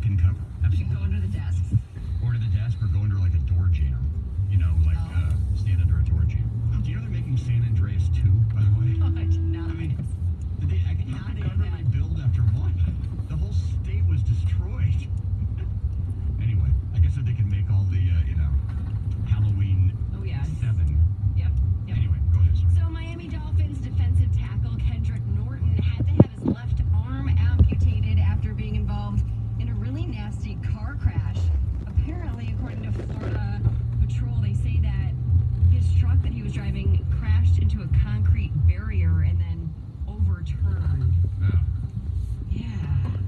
can cover. You go under the desks? Or to the desk, or go under like a door jam. Stand under a door jam. Do you know they're making San Andreas 2, by the way? Oh, I did not. I mean, how could the government build after one? The whole state was destroyed. Anyway, I guess that they can make all the, Halloween 7. Yep. Anyway, go ahead, sir. So Miami Dolphins defensive tackle Kendrick Norton had to have his left arm amputated after being involved in a really nasty car crash. Apparently, according to Florida Patrol, they say that his truck that he was driving crashed into a concrete barrier and then overturned. Yeah.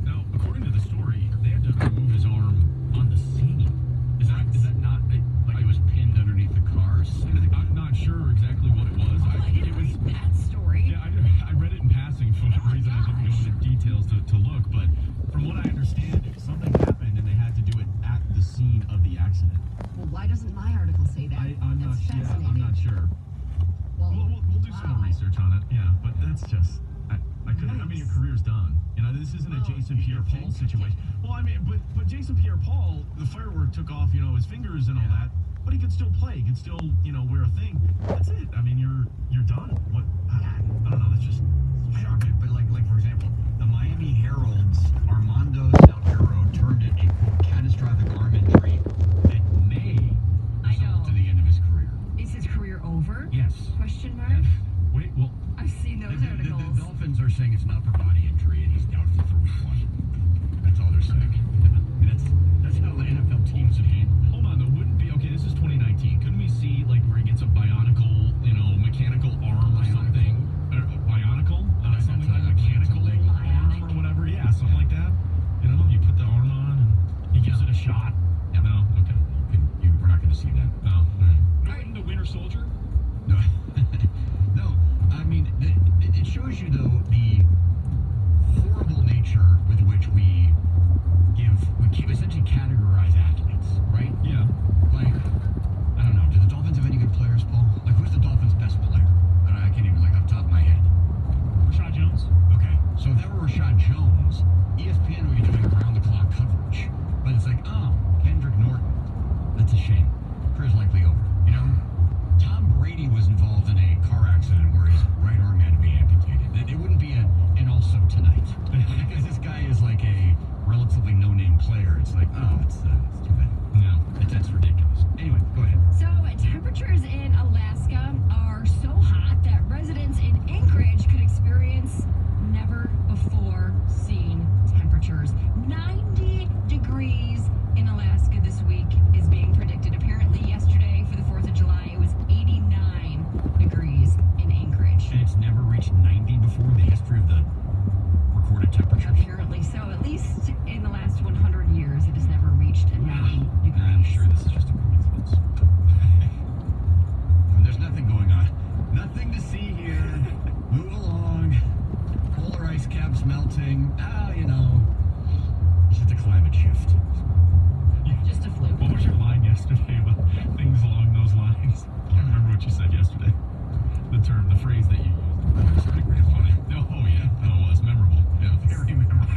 Now, according to the story, they had to remove his arm on the scene. Is that not Like it was pinned underneath the cars? I'm not sure exactly what it was. I didn't read that story. Yeah, I read it in passing for whatever reason. I didn't go into details to look, but from what I understand, something happened and they had to do it at the scene of the accident. Well, why doesn't my article say that? I'm not sure. Well, We'll do some more research on it. Yeah, but that's just I couldn't. I mean, your career's done. This isn't a Jason Pierre-Paul situation. Well, I mean, but Jason Pierre-Paul, the firework took off, his fingers and all that. But he could still play. He could still, wear a thing. That's it. I mean, you're done. What? I don't know. That's just Shocking. But like for example, the Miami Herald's Armando Salguero turned it a quote, catastrophic arm injury that may result to the end of his career. Is his career over? Yes. Question mark? Yes. wait. Well, I've seen those articles. The Dolphins are saying it's an upper body injury and he's doubtful for week 1. That's all they're saying. That's how the NFL teams have handled it. hold on. Though, wouldn't be okay. This is 2019. Couldn't we see where he gets a bionical, mechanical arm or something? Bionical? Something like mechanical arm or whatever. Yeah, something like that. You put the arm on and he gives it a shot. Yeah. No. Okay. We're not going to see that. No. Right. The Winter Soldier. No. No. I mean, it shows you though the horrible nature with which we essentially categorize athletes, right? Yeah. Like, I don't know. Do the Dolphins have any good players, Paul? Like, who's the Dolphins' best player? I can't even, off the top of my head. Rashad Jones. Okay, so if that were Rashad Jones, ESPN would be doing around-the-clock coverage. But it's like, oh, Kendrick Norton. That's a shame. Career's likely over. Tom Brady was involved in a car accident where his right arm had to be amputated. It wouldn't be an also tonight. Because this guy is like a relatively no-name player. It's like, oh, it's too bad. Yeah. That's ridiculous. Anyway, go ahead. So, temperatures in Alaska are so hot that residents in Anchorage could experience never-before-seen temperatures. 90 degrees in Alaska this week is being predicted. Apparently, yesterday for the 4th of July, it was 89 degrees in Anchorage. And it's never reached 90 before in the history of the recorded temperatures? Apparently so. At least in the last 100 years, it has never reached 90 degrees. I'm sure this is just a coincidence. There's nothing going on. Nothing to see here. Move along. Polar ice caps melting. It's just a climate shift. Just a fluke. What was your line yesterday about things along those lines? I can't remember what you said yesterday. The phrase that you used. It's pretty great. Funny. No, yeah, no, it was memorable. Yeah, very memorable.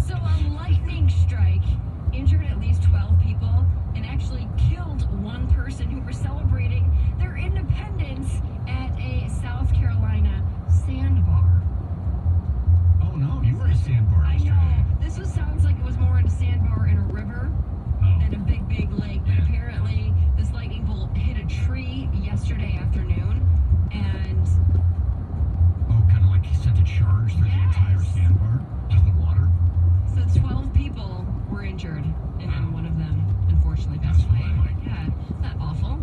So a lightning strike injured at least 12 people and actually killed one person who were celebrating their independence at a South Carolina sandbar. Oh no, you were at a sandbar I yesterday. know. This sounds like it was more in a sandbar in a river than a big lake. But apparently this lightning bolt hit a tree yesterday afternoon and Kind of like sent a charge through the entire sandbar? Just the water? so 12 people were injured and then one of them unfortunately passed away. Yeah, isn't that awful?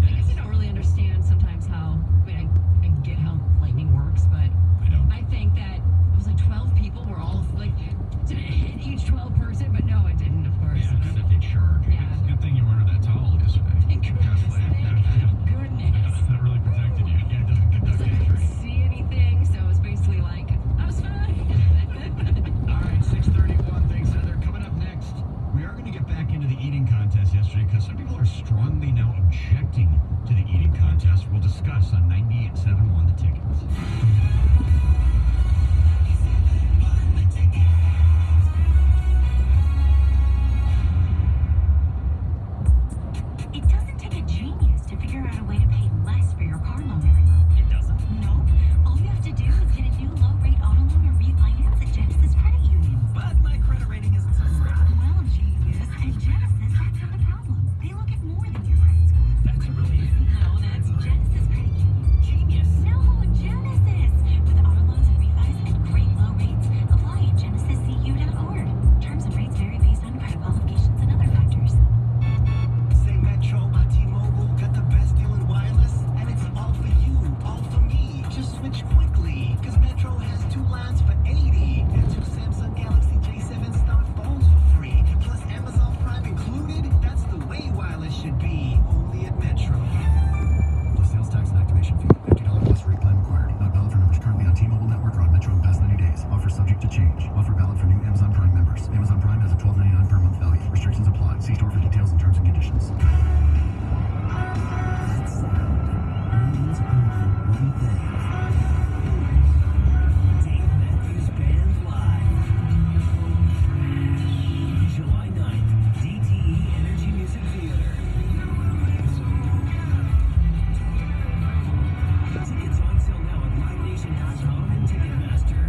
I guess I don't really understand sometimes how, I get how lightning works, but I don't. I think that it was like 12 people were all did it hit each 12 person? But no, it didn't, of course. Yeah, sent a charge. Yeah. Good thing you were under that towel yesterday. Thank goodness. Thank goodness. That really protected you. Yeah, it doesn't conduct I didn't injury. see anything, so it was basically like, I was fine. All right, 6:31. Thanks, Heather. Coming up next, we are going to get back into the eating contest yesterday because some people are strongly now objecting to the eating contest. We'll discuss on 98.7 The Tickets. stations. That sound means only one thing. Dave Matthews Band Live. July 9th, DTE Energy Music Theater. Tickets on sale now at livenation.com and Ticketmaster.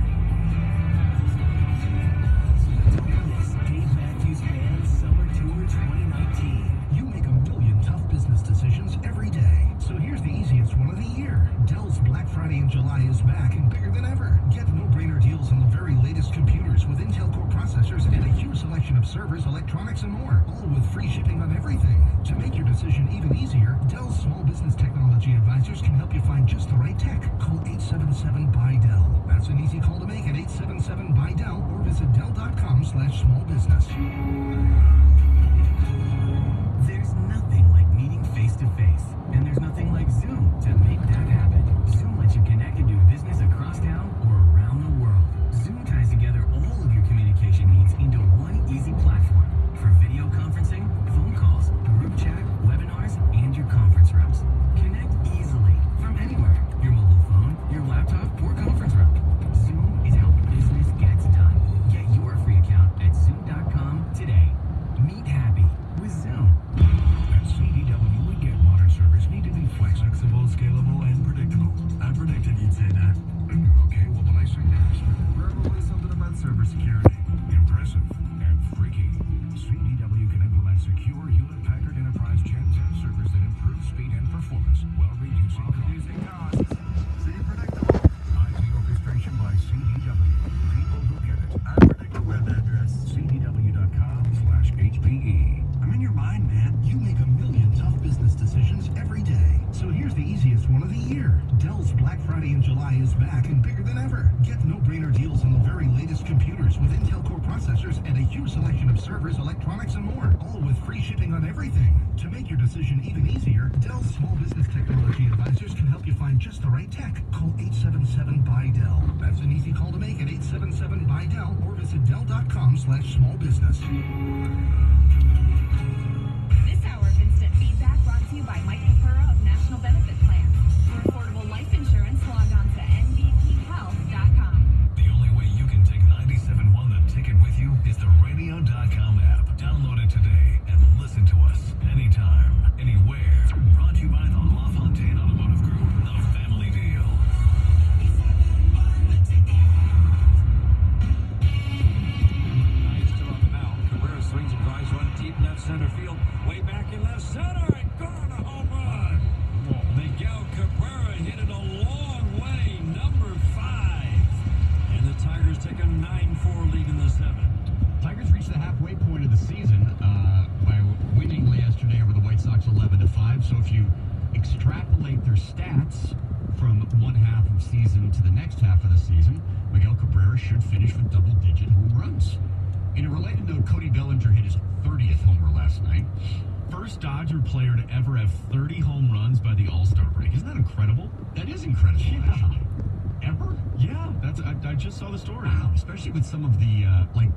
Don't miss Dave Matthews Band Summer Tour 2019. You make a million tough business decisions every day. So here's the easiest one of the year. Dell's Black Friday in July is back and bigger than ever. Get no-brainer deals on the very latest computers with Intel Core processors and a huge selection of servers, electronics, and more. All with free shipping on everything. To make your decision even easier, Dell's small business technology advisors can help you find just the right tech. Call 877-BUY-DELL. That's an easy call to make at 877-BUY-DELL or visit Dell.com/smallbusiness. There's nothing like meeting face-to-face, and there's nothing like Zoom to make that happen. Zoom lets you connect and do business across town or around the world. Zoom ties together all of your communication needs into one easy platform for video conferencing, phone calls, group chat, webinars, and your conference rooms. Connect easily from anywhere, your mobile phone, your laptop, or conference room. Zoom is how business gets done. Get your free account at Zoom.com today. Meet happy with Zoom. At CDW, we get modern servers need to be flexible, scalable, and predictable. I predicted you'd say that. Okay, what will I say next? Probably something about server security. Impressive and freaky. CDW can implement secure Hewlett-Packard Enterprise Gen 10 servers that improve speed and performance while reducing costs. See, predictable. IT orchestration by CDW. People who get it. I predict the web address cdw.com/HPE. I'm in your mind, man. You make a million tough business decisions every day. So here's the easiest one of the year. Dell's Black Friday in July is back and bigger than ever. Get no-brainer deals on the very latest computers with Intel Core processors and a huge selection of servers, electronics, and more. All with free shipping on everything. To make your decision even easier, Dell's small business technology advisors can help you find just the right tech. Call 877-BUY-DELL. That's an easy call to make at 877-BUY-DELL or visit Dell.com/smallbusiness. This hour of instant feedback brought to you by Mike Capurro of National Benefit Plans. For affordable life insurance, log on to nbphealth.com. The only way you can take 97.1 The Ticket with you is the radio.com app. Download it today and listen to us anytime, anywhere. Brought to you by the LaFontaine Automotive Group, the family deal. Nice still on the mound. Cabrera swings and drives one deep left center field. Way back in left center and gone, a home run. Miguel Cabrera hit it a long way, number 5. And the Tigers take a 9-4 lead in the 7th. Tigers reached the halfway point of the season by winning yesterday over the White Sox 11-5. So if you extrapolate their stats from one half of season to the next half of the season, Miguel Cabrera should finish with double-digit home runs. In a related note, Cody Bellinger hit his 30th homer last night. First Dodger player to ever have 30 home runs by the All-Star break. Isn't that incredible? That is incredible, actually. Ever? Yeah, I just saw the story. Wow, especially with some of the, like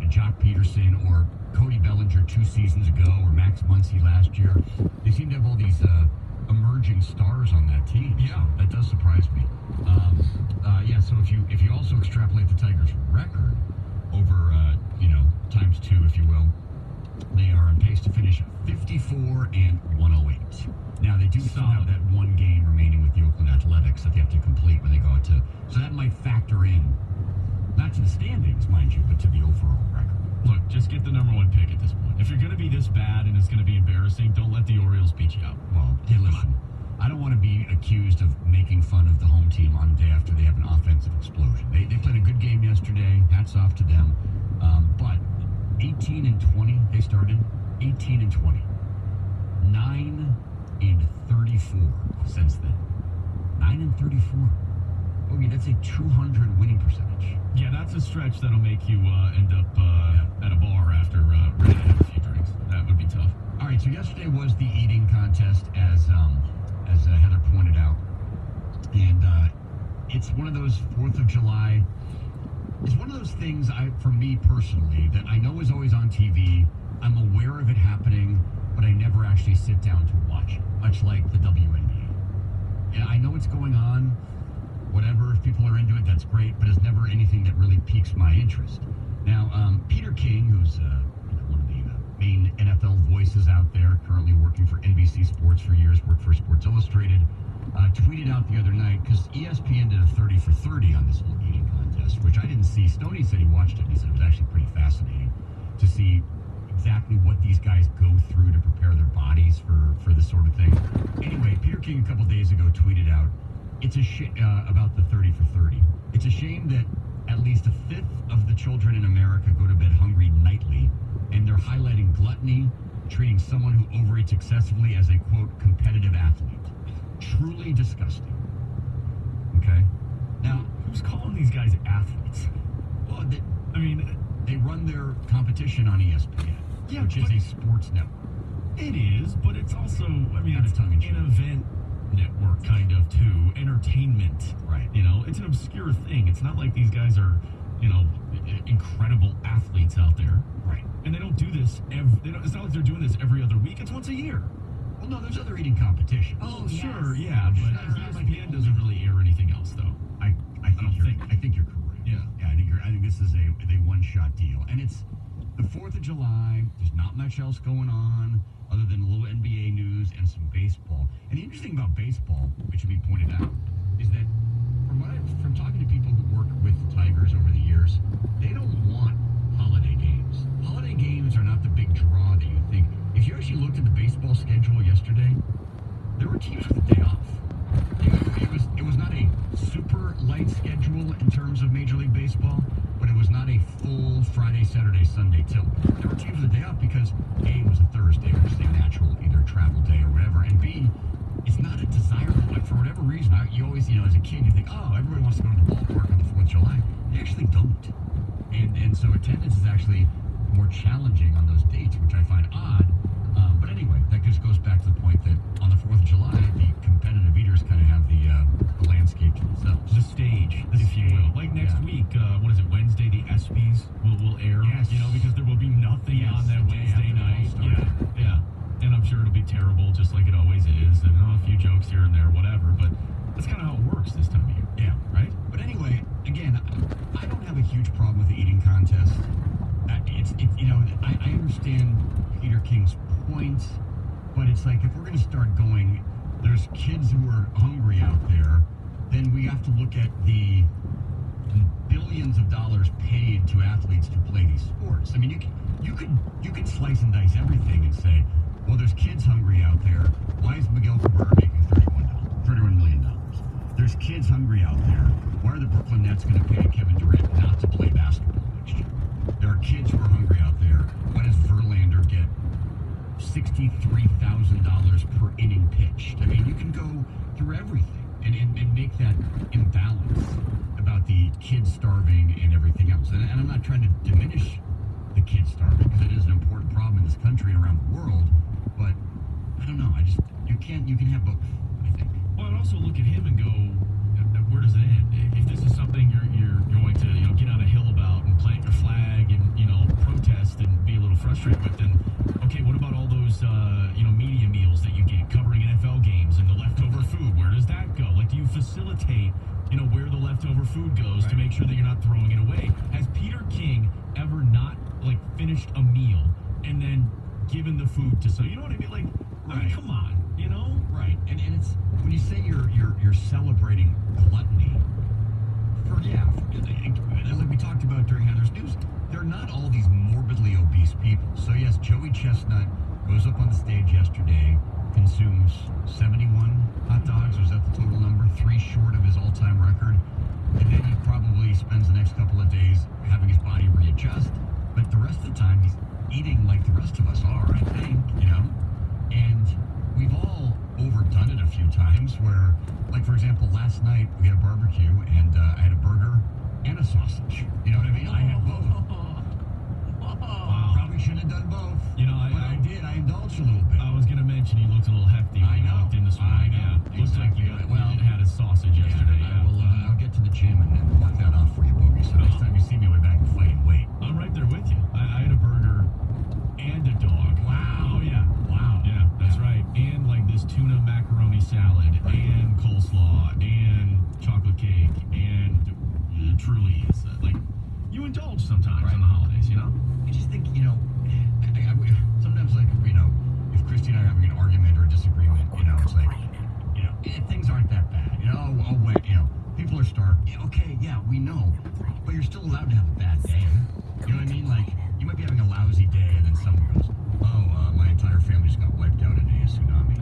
Jock Peterson or Cody Bellinger 2 seasons ago or Max Muncy last year. They seem to have all these emerging stars on that team. Yeah. So that does surprise me. So if you also extrapolate the Tigers' record over, times 2, if you will, they are on pace to finish 54-108. Now, they do still have that one game remaining with the Oakland Athletics that they have to complete when they go out to... So that might factor in, not to the standings, mind you, but to the overall record. Look, just get the number 1 pick at this point. If you're going to be this bad and it's going to be embarrassing, don't let the Orioles beat you out. Well, hey, listen, I don't want to be accused of making fun of the home team on the day after they have an offensive explosion. They played a good game yesterday. Hats off to them. But 18-20, they started 18-20. 9-34 since then. 9-34. Okay, that's a 200 winning percentage. Yeah, that's a stretch that'll make you end up at a bar after ready to have a few drinks. That would be tough. All right, so yesterday was the eating contest, as Heather pointed out. And it's one of those 4th of July. It's one of those things, for me personally, that I know is always on TV, I'm aware of it happening, but I never actually sit down to watch it, much like the WNBA. And I know it's going on, whatever, if people are into it, that's great, but it's never anything that really piques my interest. Now, Peter King, who's one of the main NFL voices out there, currently working for NBC Sports for years, worked for Sports Illustrated, tweeted out the other night, because ESPN did a 30 for 30 on this whole eating contest, which I didn't see. Stoney said he watched it, and he said it was actually pretty fascinating to see exactly what these guys go through to prepare their bodies for this sort of thing. Anyway, Peter King a couple days ago tweeted out, it's a about the 30 for 30. It's a shame that at least a fifth of the children in America go to bed hungry nightly, and they're highlighting gluttony, treating someone who overeats excessively as a, quote, competitive athlete. Truly disgusting. Okay? Now, Who's calling these guys athletes? well, they run their competition on ESPN, Yeah, which is but- a sports network. It is, but it's also, I mean, Kind of it's tongue-in-cheek. an event network kind of too. Entertainment. Right. You know, it's an obscure thing. It's not like these guys are, incredible athletes out there. Right. And they don't do this it's not like they're doing this every other week. It's once a year. Well, no, there's other eating competitions. Oh, yes. sure, yeah, but It's not like ESPN doesn't really air anything else, though. I don't think. think you're correct. Yeah. I think this is a one-shot deal, and it's the 4th of July. There's not much else going on other than a little NBA news and some baseball. And the interesting about baseball, which should be pointed out, is that from talking to people who work with the Tigers over the years, they don't want holiday games. Holiday games are not the big draw that you think. If you actually looked at the baseball schedule yesterday, there were teams with a day off. It was not a super light schedule in terms of Major League Baseball, but it was not a full Friday, Saturday, Sunday tilt. There were teams with a day off because A, it was a Thursday, which is a natural either travel day or whatever, and B, it's not a desirable, like for whatever reason, you always, as a kid, you think, oh, everybody wants to go to the ballpark on the 4th of July. They actually don't. And so attendance is actually more challenging on those dates, which I find odd. But anyway, that just goes back to the point that on the 4th of July, the competitive eaters kind of have the landscape to themselves. The stage, if you will. Like next week, what is it, Wednesday, the ESPYs will air, Yes. because there will be nothing Yes, on that the day Wednesday after the night. All-Star. Yeah. And I'm sure it'll be terrible, just like it always is, and a few jokes here and there, whatever, but that's kind of how it works this time of year. Yeah. Right? But anyway, again, I don't have a huge problem with the eating contest. I understand Peter King's point, but it's like if we're going to start going, there's kids who are hungry out there, then we have to look at the billions of dollars paid to athletes to play these sports. I mean, you could slice and dice everything and say, well, there's kids hungry out there. Why is Miguel Cabrera making $31 million? There's kids hungry out there. Why are the Brooklyn Nets going to pay Kevin Durant not to play basketball next year? There are kids who are hungry out there. Why does Verlander get $63,000 per inning pitched? I mean, you can go through everything and make that imbalance about the kids starving and everything else. And I'm not trying to diminish the kids starving, because it is an important problem in this country and around the world. But I don't know. You can have both, I think. Well, I'd also look at him and go, where does it end? If this is something you're going to, get on a hill about and plant your flag and, protest and be a little frustrated with, then, okay, what about all those, media meals that you get covering NFL games and the leftover food? Where does that go? Like, do you facilitate, where the leftover food goes to make sure that you're not throwing it away? Has Peter King ever not, finished a meal and then given the food to you know what I mean? Like, I mean, come on, Right, and it's when you say you're celebrating gluttony, like we talked about during Heather's News, they're not all these morbidly obese people. So yes, Joey Chestnut goes up on the stage yesterday, consumes 71 hot dogs. Was that the total number? 3 short of his all-time record. And then he probably spends the next couple of days having his body readjust. But the rest of the time, he's eating like the rest of us are, I think, And we've all overdone it a few times where, like, for example, last night we had a barbecue and I had a burger and a sausage. You know what I mean? I had both. Wow. Probably shouldn't have done both. But I did. I indulged a little bit. I was going to mention you looked a little hefty when I you know. walked in this morning. I know. Yeah. Looks like you Exactly. had a sausage yesterday. I will, I'll get to the gym and then work that off for you, Bogey. So next time you see me, I'll be back and fighting weight. I'm right there with you. I had a burger and a sometimes on the holidays, you know? I just think, sometimes, like, if Christy and I are having an argument or a disagreement, it's like, things aren't that bad. Oh, wait, people are starving. Yeah, okay, yeah, we know. But you're still allowed to have a bad day. You know what I mean? Like, you might be having a lousy day, and then someone goes, my entire family just got wiped out in a tsunami.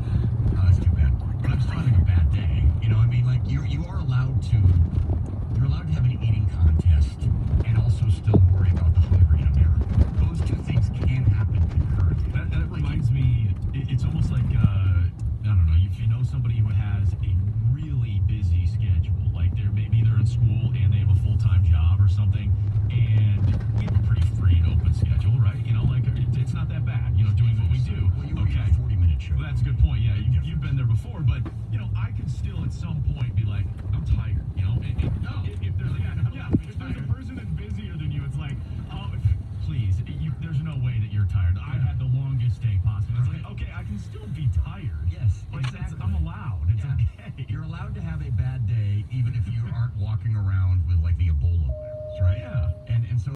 Oh, that's too bad. But I'm still having a bad day. You know what I mean? Like, you're allowed to have an eating contest and also still worry about the hungry in America. Those two things can happen concurrently. That reminds me, it's almost like, I don't know, if you know somebody who has a really busy schedule, like maybe they're in school and they have a full-time job or something, and we have a pretty free and open schedule, right? It's not that bad, doing what we do. Well, you were a 40-minute show. Well, that's a good point. Yeah, you've been there before, but I can still at some point be like, I'm tired. If there's a person that's